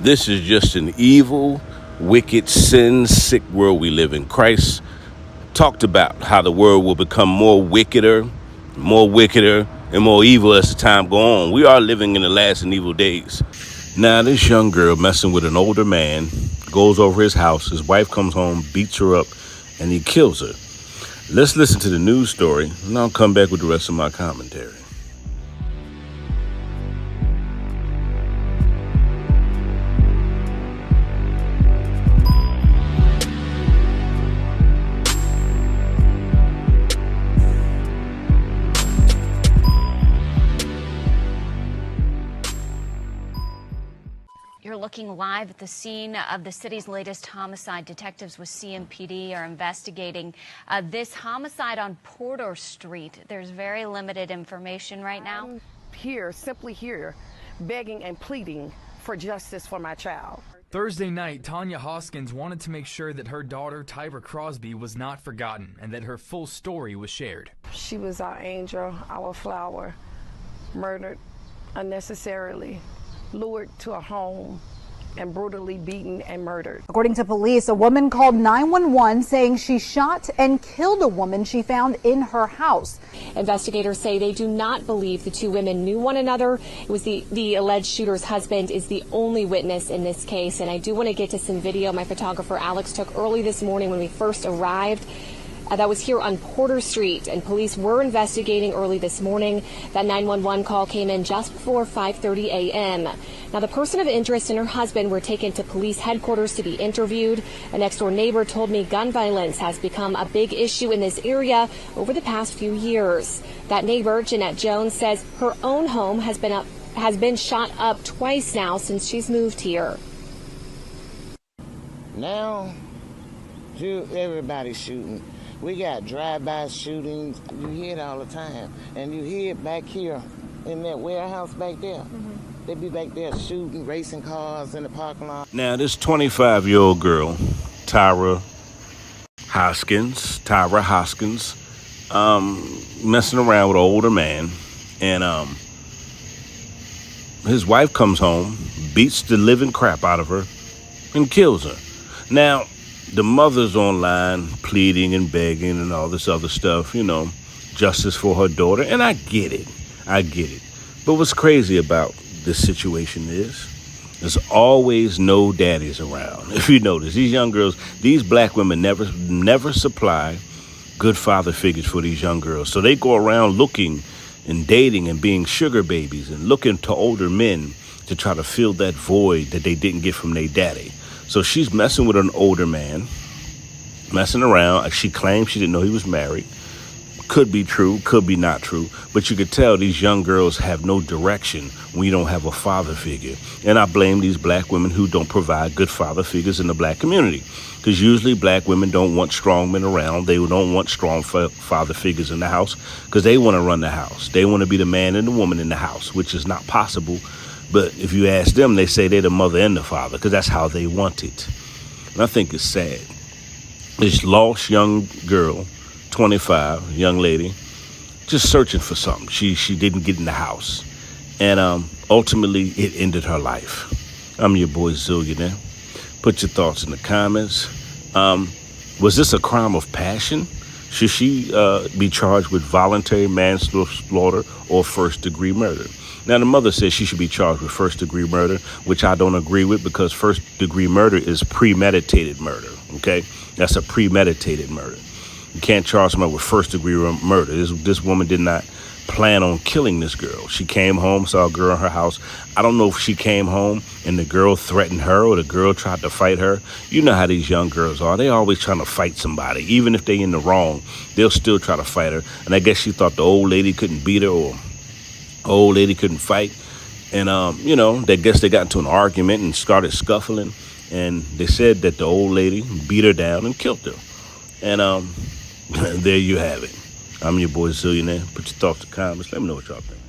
This is just an evil, wicked, sin-sick world we live in. Christ talked about how the world will become more wickeder, and more evil as the time go on. We are living in the last and evil days. Now, this young girl messing with an older man, goes over his house, his wife comes home, beats her up, and he kills her. Let's listen to the news story, and I'll come back with the rest of my commentary. You're looking live at the scene of the city's latest homicide. Detectives with CMPD are investigating this homicide on Porter Street. There's very limited information right now. I'm here, simply here, begging and pleading for justice for my child. Thursday night, Tanya Hoskins wanted to make sure that her daughter, TYRA CROSBY, was not forgotten and that her full story was shared. She was our angel, our flower, murdered unnecessarily, lured to a home, and brutally beaten and murdered. According to police, a woman called 911 saying she shot and killed a woman she found in her house. Investigators say they do not believe the two women knew one another. It was the alleged shooter's husband is the only witness in this case. And I do want to get to some video my photographer Alex took early this morning when we first arrived. That was here on Porter Street, and police were investigating early this morning. That 911 call came in just before 5:30 a.m. Now, the person of interest and her husband were taken to police headquarters to be interviewed. A next-door neighbor told me gun violence has become a big issue in this area over the past few years. That neighbor, Jeanette Jones, says her own home has been shot up twice now since she's moved here. Now, everybody's shooting. We got drive-by shootings. You hear it all the time. And you hear it back here in that warehouse back there. They be back there shooting, racing cars in the parking lot. Now, this 25-year-old girl, TYRA Hoskins, messing around with an older man. And his wife comes home, beats the living crap out of her, and kills her. Now, the mother's online pleading and begging and all this other stuff, justice for her daughter. And I get it. But what's crazy about this situation is there's always no daddies around. If you notice, these young girls, these black women never supply good father figures for these young girls. So they go around looking and dating and being sugar babies and looking to older men to try to fill that void that they didn't get from their daddy. So she's messing with an older man, messing around. She claims she didn't know he was married. Could be true, could be not true. But you could tell these young girls have no direction when you don't have a father figure. And I blame these black women who don't provide good father figures in the black community. Because usually black women don't want strong men around. They don't want strong father figures in the house because they want to run the house. They want to be the man and the woman in the house, which is not possible. But if you ask them, they say they're the mother and the father because that's how they want it. And I think it's sad. This lost young girl, 25, young lady, just searching for something. She didn't get in the house. And ultimately, it ended her life. I'm your boy Zillionaire. Put your thoughts in the comments. Was this a crime of passion? Should she be charged with voluntary manslaughter or first-degree murder? Now, the mother says she should be charged with first-degree murder, which I don't agree with because first-degree murder is premeditated murder, okay? That's a premeditated murder. You can't charge someone with first-degree murder. This woman did not plan on killing this girl. She came home, saw a girl in her house. I don't know if she came home and the girl threatened her or the girl tried to fight her. You know how these young girls are. They always trying to fight somebody. Even if they in the wrong, they'll still try to fight her. And I guess she thought the old lady couldn't beat her or old lady couldn't fight. And, they guess they got into an argument and started scuffling. And they said that the old lady beat her down and killed her. And there you have it. I'm your boy Zillionaire. Put your thoughts in the comments. Let me know what y'all think.